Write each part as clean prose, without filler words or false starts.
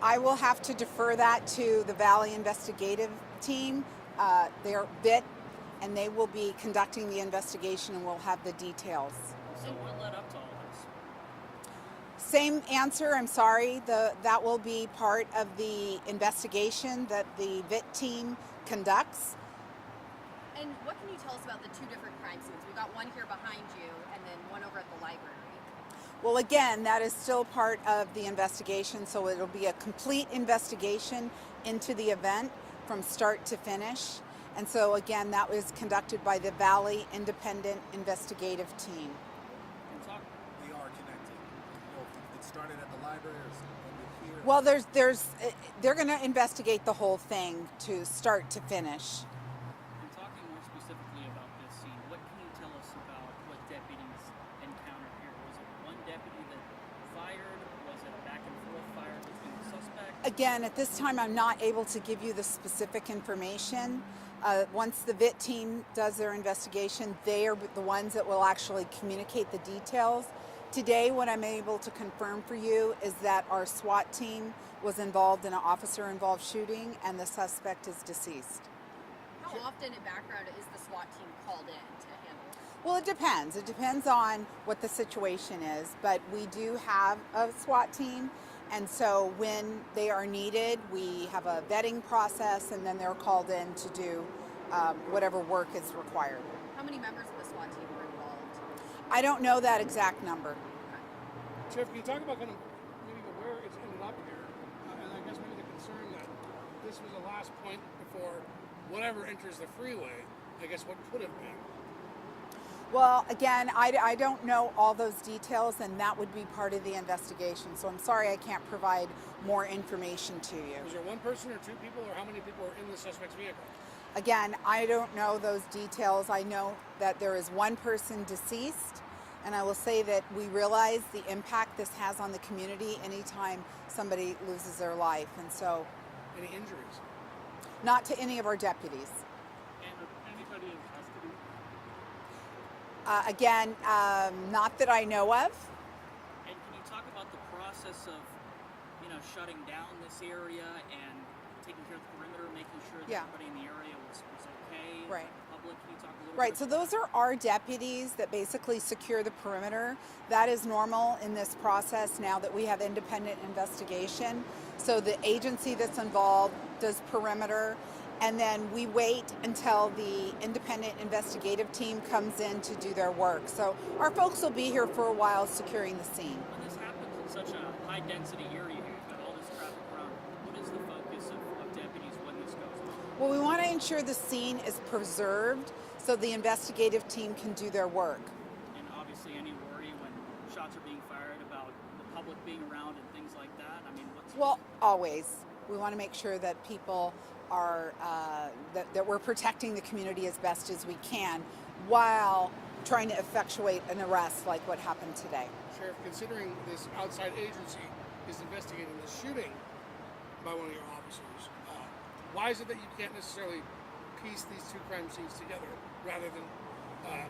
I will have to defer that to the Valley Investigative Team. They're VIT, and they will be conducting the investigation, and we'll have the details. So what led up to all this? Same answer, I'm sorry. That will be part of the investigation that the VIT team conducts. And what can you tell us about the two different crime scenes? We've got one here behind you and then one over at the library. Well, again, that is still part of the investigation, so it'll be a complete investigation into the event from start to finish. And so, again, that was conducted by the Valley Independent Investigative Team. They are connected. It started at the library or ended here. Well, they're going to investigate the whole thing to start to finish. And talking more specifically about this scene, what can you tell us about what deputies encountered here? Was it one deputy that fired? Was it a back and forth fire between the suspects? Again, at this time, I'm not able to give you the specific information. Once the VIT team does their investigation, they are the ones that will actually communicate the details. Today, what I'm able to confirm for you is that our SWAT team was involved in an officer-involved shooting, and the suspect is deceased. How often in background is the SWAT team called in to handle it? Well, it depends. It depends on what the situation is, but we do have a SWAT team, and so when they are needed, we have a vetting process, and then they're called in to do whatever work is required. How many members of the SWAT team were involved? I don't know that exact number. Sheriff, can you talk about kind of maybe where it's ended up here? And I guess maybe the concern that this was the last point before whatever enters the freeway, I guess what could have been. Well, again, I don't know all those details, and that would be part of the investigation. So I'm sorry I can't provide more information to you. Was there one person or two people, or how many people were in the suspect's vehicle? Again, I don't know those details. I know that there is one person deceased, and I will say that we realize the impact this has on the community anytime somebody loses their life. And so, Any injuries? not to any of our deputies. And anybody in custody? Again, not that I know of. And can you talk about the process of, shutting down this area and taking care of the perimeter, making sure that Yeah. everybody in the area was okay? Right. The public, can you talk a little Right, bit so about those are our deputies that basically secure the perimeter. That is normal in this process now that we have independent investigation. So the agency that's involved does perimeter, and then we wait until the independent investigative team comes in to do their work. So our folks will be here for a while securing the scene. When this happens in such a high density area, you've got all this traffic around, what is the focus of deputies when this goes on? Well, we want to ensure the scene is preserved so the investigative team can do their work. And obviously any worry when shots are being fired about the public being around and things like that? I mean, Well, always. We want to make sure that people are, that we're protecting the community as best as we can while trying to effectuate an arrest like what happened today. Sheriff, considering this outside agency is investigating the shooting by one of your officers, why is it that you can't necessarily piece these two crime scenes together rather than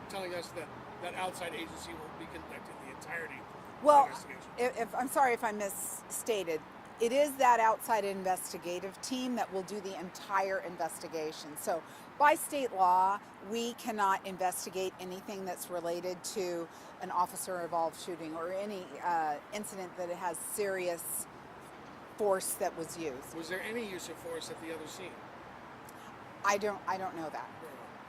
telling us that that outside agency will be conducting the entirety Well, of the investigation? if I'm sorry if I misstated, it is that outside investigative team that will do the entire investigation. So by state law, we cannot investigate anything that's related to an officer-involved shooting or any incident that has serious force that was used. Was there any use of force at the other scene? I don't know that.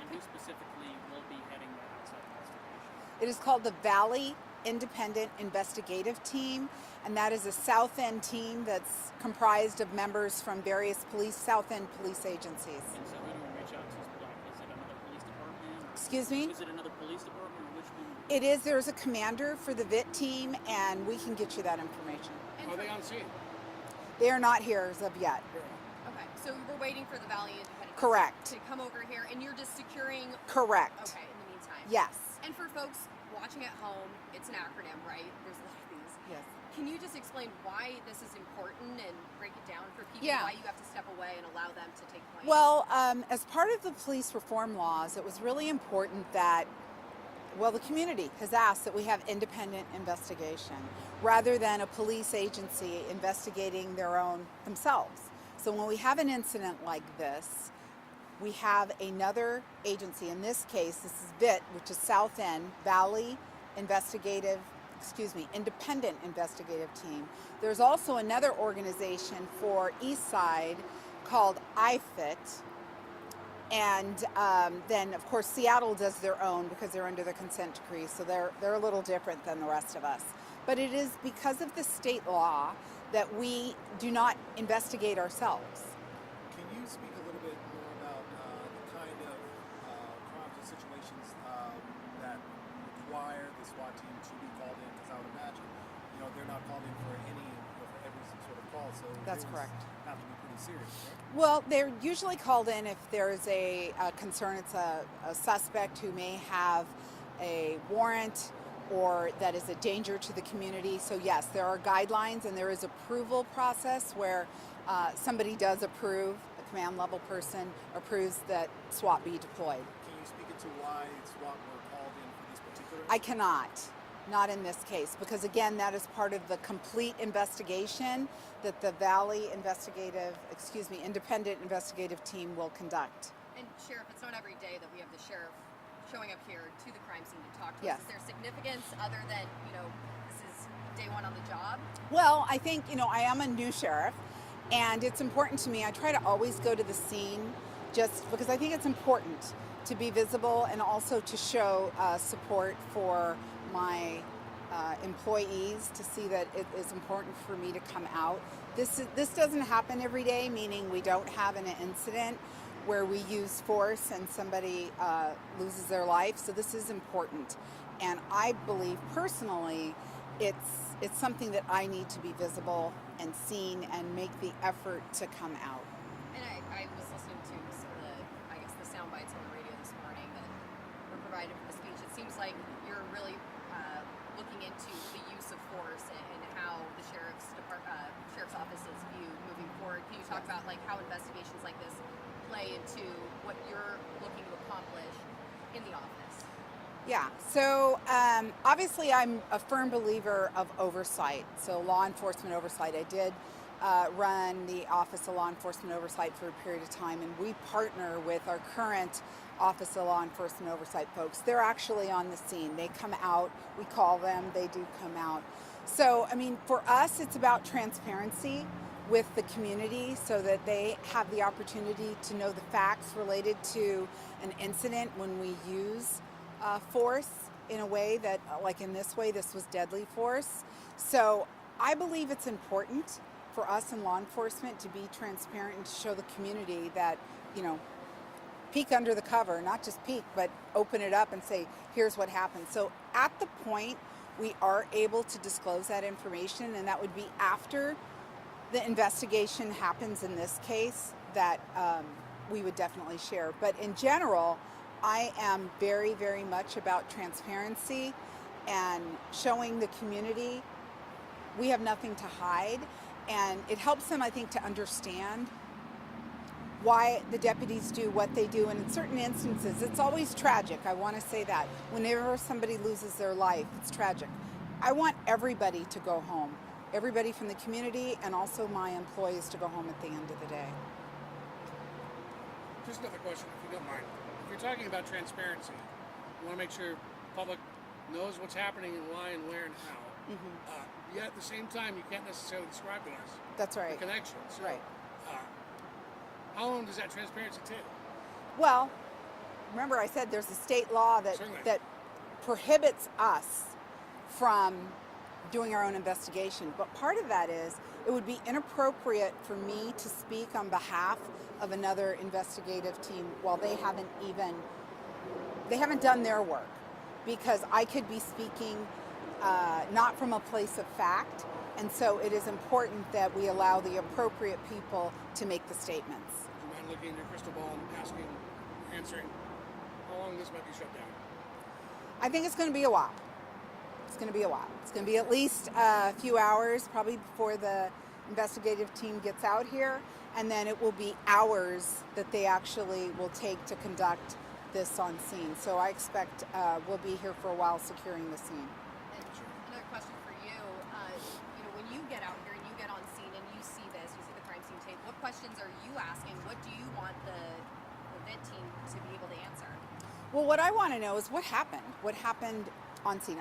And who specifically will be heading that outside investigation? It is called the Valley Independent Investigative Team, and that is a South End team that's comprised of members from various South End police agencies. And so who do we reach out to? Is it another police department? Excuse me? Is it another police department or which one? It is. There's a commander for the VIT team, and we can get you that information. Are they on scene? They are not here as of yet. Okay, so we're waiting for the Valley Independent Correct. to come over here, and you're just securing. Correct. Okay, in the meantime. Yes. And for folks watching at home, it's an acronym, right? There's a lot of these. Yes. Can you just explain why this is important and break it down for people? Yeah. Why you have to step away and allow them to take point? Well, as part of the police reform laws, it was really important that well, the community has asked that we have independent investigation rather than a police agency investigating their own themselves. So when we have an incident like this, we have another agency. In this case, this is VIT, which is South End Valley Independent Investigative Team. There's also another organization for East Side called IFIT. And then, of course, Seattle does their own because they're under the consent decree, so they're a little different than the rest of us. But it is because of the state law that we do not investigate ourselves. Can you speak a little bit more about the kind of crimes or situations that require the SWAT team to be called in? Because I would imagine, they're not called in for every sort of call. So That's things correct. have to be pretty serious, right? Well, they're usually called in if there's a concern. It's a suspect who may have a warrant or that is a danger to the community. So yes, there are guidelines and there is approval process where somebody does approve, a command level person approves that SWAT be deployed. Can you speak into why SWAT were called in for this particular? I cannot. Not in this case, because again, that is part of the complete investigation that the Independent Investigative Team will conduct. And Sheriff, it's not every day that we have the sheriff showing up here to the crime scene to talk to Yes. us. Is there significance other than, this is day one on the job? Well, I think, I am a new sheriff, and it's important to me. I try to always go to the scene just because I think it's important to be visible and also to show support for my employees, to see that it is important for me to come out. This doesn't happen every day, meaning we don't have an incident where we use force and somebody loses their life. So this is important, and I believe personally it's something that I need to be visible and seen and make the effort to come out. And I was listening to some of the sound bites on the radio this morning that were provided for the speech. It seems like you're really looking into the use of force and how the sheriff's office is viewed moving forward. Can you talk about how investigations like this play into what you're looking to accomplish in the office? Yeah, so obviously I'm a firm believer of oversight, so law enforcement oversight. I did run the Office of Law Enforcement Oversight for a period of time, and we partner with our current Office of Law Enforcement Oversight folks. They're actually on the scene. They come out, we call them, they do come out. So, for us, it's about transparency with the community so that they have the opportunity to know the facts related to an incident when we use force in a way that, like in this way, this was deadly force. So I believe it's important for us in law enforcement to be transparent and to show the community that, peek under the cover, not just peek, but open it up and say, here's what happened. So at the point we are able to disclose that information, and that would be after the investigation happens in this case, that we would definitely share. But in general, I am very, very much about transparency and showing the community we have nothing to hide. And it helps them, I think, to understand why the deputies do what they do. And in certain instances, it's always tragic. I want to say that. Whenever somebody loses their life, it's tragic. I want everybody to go home. Everybody from the community and also my employees to go home at the end of the day. Just another question, if you don't mind. If you're talking about transparency, you want to make sure the public knows what's happening and why and where and how. Yet at the same time, you can't necessarily describe to us That's right. the connection. So, Right. How long does that transparency take? Well, remember I said there's a state law Certainly. that prohibits us from doing our own investigation. But part of that is it would be inappropriate for me to speak on behalf of another investigative team while they haven't done their work, because I could be speaking not from a place of fact. And so it is important that we allow the appropriate people to make the statements. Do you mind looking in your crystal ball and answering how long this might be shut down? I think it's going to be a while. It's going to be a while. It's going to be at least a few hours, probably before the investigative team gets out here. And then it will be hours that they actually will take to conduct this on scene. So I expect we'll be here for a while securing the scene. And another question for you. You know, when you get out here and you get on scene and you see this, you see the crime scene tape. What questions are you asking? What do you want the VIT team to be able to answer? Well, what I want to know is what happened. What happened on scene?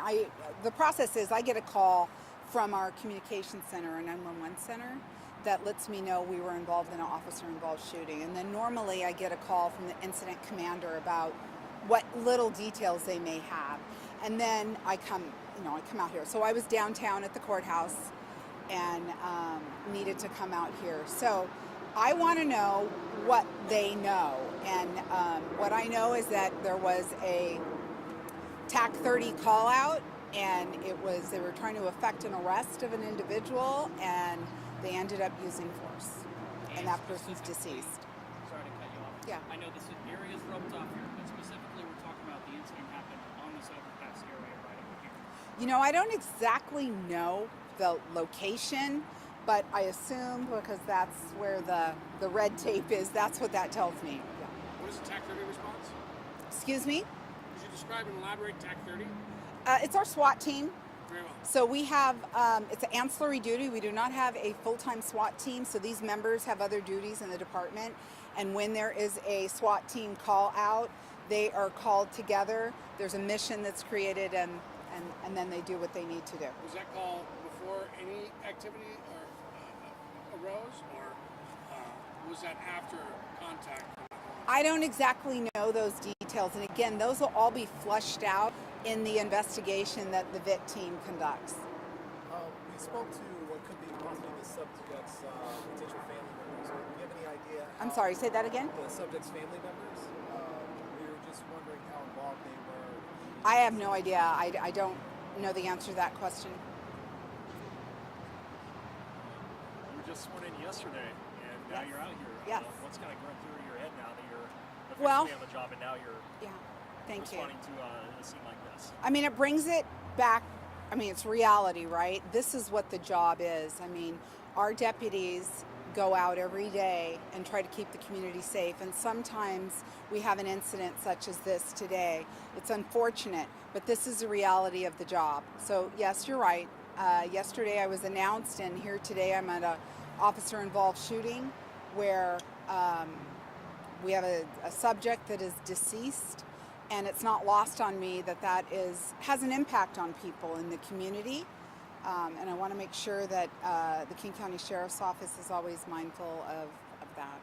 The process is I get a call from our communications center, our 911 center, that lets me know we were involved in an officer-involved shooting. And then normally I get a call from the incident commander about what little details they may have. And then I come out here. So I was downtown at the courthouse and needed to come out here. So I want to know what they know. And what I know is that there was a TAC 30 call out, and they were trying to effect an arrest of an individual, and they ended up using force, and that person's deceased. Sorry to cut you off. Yeah. I know this area is roped off here, but specifically we're talking about the incident happened on this overpass area right over here. You know, I don't exactly know the location, but I assume because that's where the red tape is, that's what that tells me. Yeah. What is the TAC 30 response? Excuse me? Could you describe and elaborate TAC 30? It's our SWAT team. Very well. So we have, it's an ancillary duty. We do not have a full-time SWAT team, so these members have other duties in the department. And when there is a SWAT team call out, they are called together. There's a mission that's created, and then they do what they need to do. Was that call before any activity arose, or was that after contact? I don't exactly know those details. And again, those will all be flushed out in the investigation that the VIT team conducts. We spoke to what could be possibly the subject's potential family members. Do you have any idea? I'm sorry, say that again? The subject's family members. We were just wondering how involved they were. I have no idea. I don't know the answer to that question. You were just sworn in yesterday, and now Yes. you're out here. Yes. What's kind of going through your head now that you're officially Well, on the job, and now you're Yeah, thank you. responding to a scene like this? I mean, it brings it back. I mean, it's reality, right? This is what the job is. I mean, our deputies go out every day and try to keep the community safe. And sometimes we have an incident such as this today. It's unfortunate, but this is the reality of the job. So yes, you're right. Yesterday I was announced, and here today I'm at a officer-involved shooting where we have a subject that is deceased. And it's not lost on me that has an impact on people in the community. And I want to make sure that the King County Sheriff's Office is always mindful of that.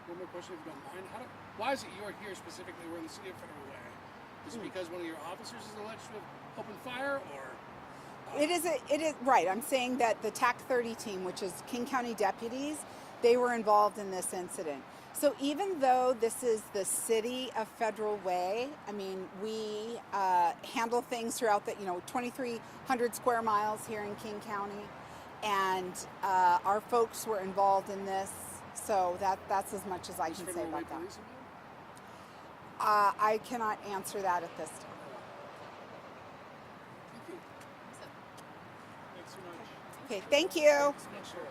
One more question, if you don't mind. Why is it you are here specifically? We're in the city of Federal Way. Is it because one of your officers is alleged to have opened fire, or? It is right. I'm saying that the TAC 30 team, which is King County deputies, they were involved in this incident. So even though this is the city of Federal Way, I mean, we handle things throughout the 2,300 square miles here in King County, and our folks were involved in this. So that's as much as I can say about that. I cannot answer that at this time. Thank you. Thanks so much. Okay, thank you. Sure.